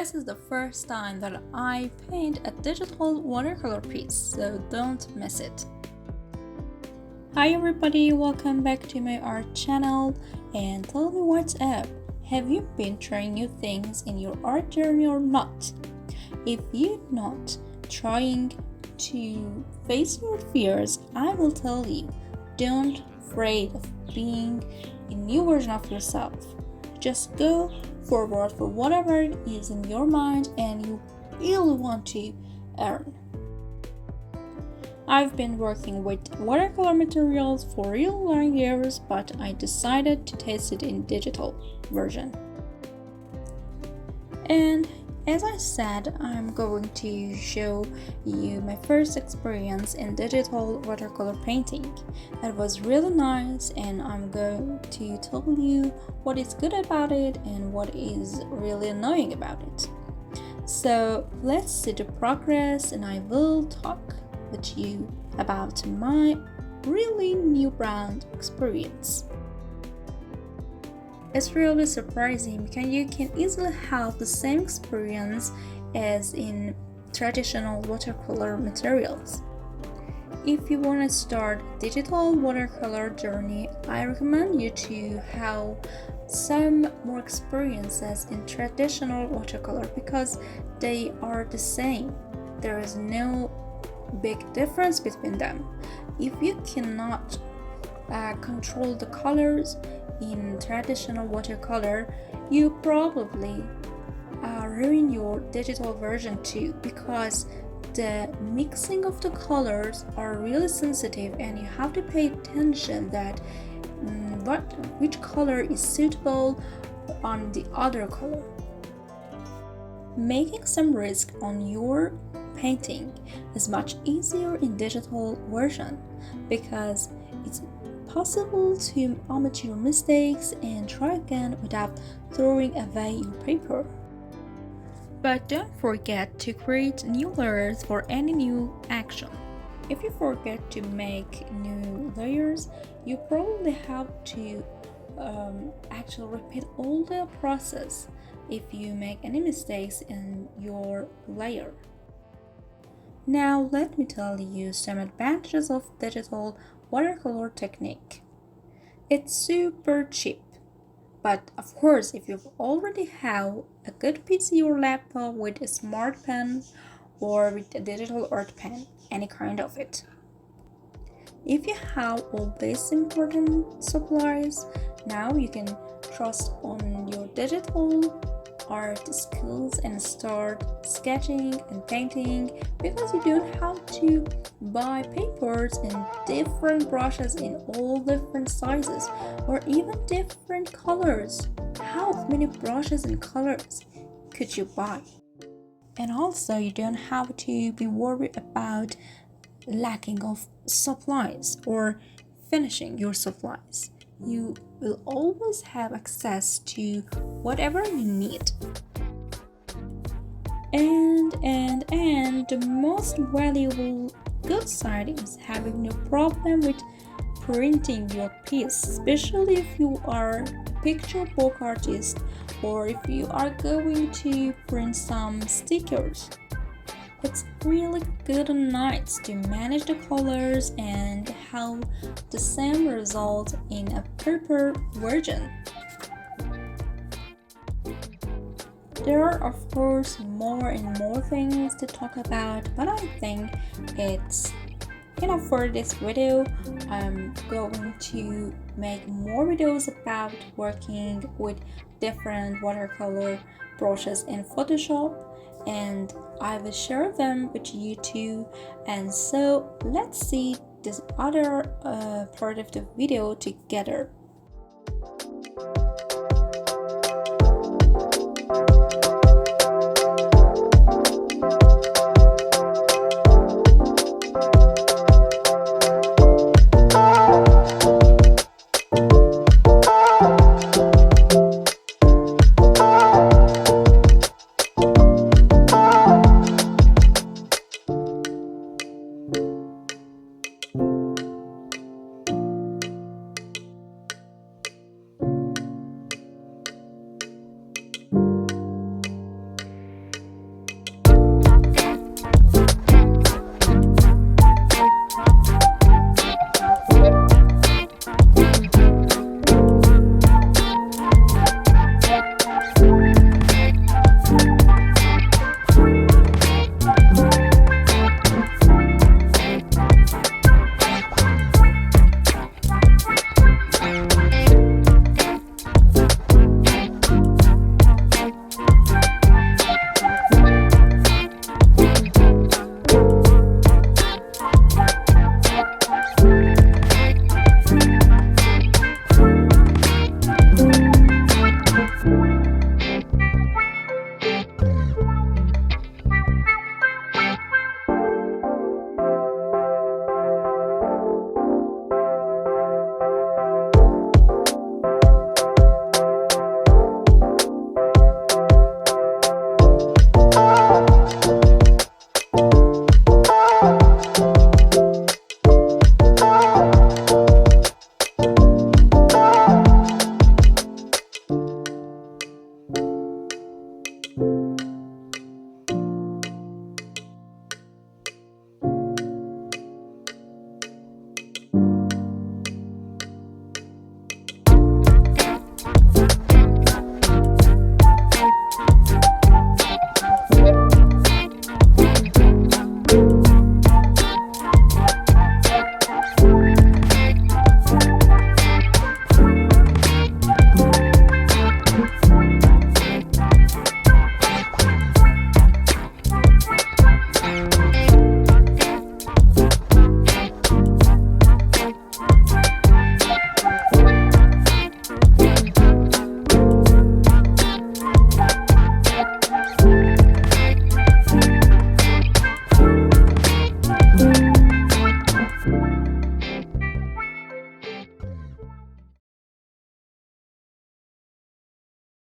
This is the first time that I paint a digital watercolor piece, so don't miss it. Hi everybody, welcome back to my art channel and tell me what's up. Have you been trying new things in your art journey or not? If you're not trying to face your fears, I will tell you, don't afraid of being a new version of yourself. Just go forward for whatever is in your mind and you really want to earn. I've been working with watercolor materials for real long years, but I decided to test it in digital version. And as I said, I'm going to show you my first experience in digital watercolor painting. That was really nice, and I'm going to tell you what is good about it and what is really annoying about it. So let's see the progress, and I will talk with you about my really new brand experience. It's really surprising because you can easily have the same experience as in traditional watercolor materials. If you want to start a digital watercolor journey, I recommend you to have some more experiences in traditional watercolor because they are the same. There is no big difference between them. If you cannot control the colors in traditional watercolor, you probably ruin your digital version too, because the mixing of the colors are really sensitive and you have to pay attention that which color is suitable on the other color. Making some risk on your painting is much easier in digital version because it's possible to omit your mistakes and try again without throwing away your paper. But don't forget to create new layers for any new action. If you forget to make new layers, you probably have to actually repeat all the process if you make any mistakes in your layer. Now let me tell you some advantages of digital watercolor technique. It's super cheap, but of course if you already have a good PC or laptop with a smart pen or with a digital art pen, any kind of it. If you have all these important supplies, now you can trust on your digital art skills and start sketching and painting because you don't have to buy papers and different brushes in all different sizes or even different colors. How many brushes and colors could you buy? And also you don't have to be worried about lacking of supplies or finishing your supplies. You will always have access to whatever you need. And the most valuable good side is having no problem with printing your piece, especially if you are a picture book artist or if you are going to print some stickers. It's really good and nice to manage the colors and have the same result in a paper version. There are of course more and more things to talk about, but I think it's enough for this video. I'm going to make more videos about working with different watercolor brushes in Photoshop, and I will share them with you too. And so let's see this other part of the video together.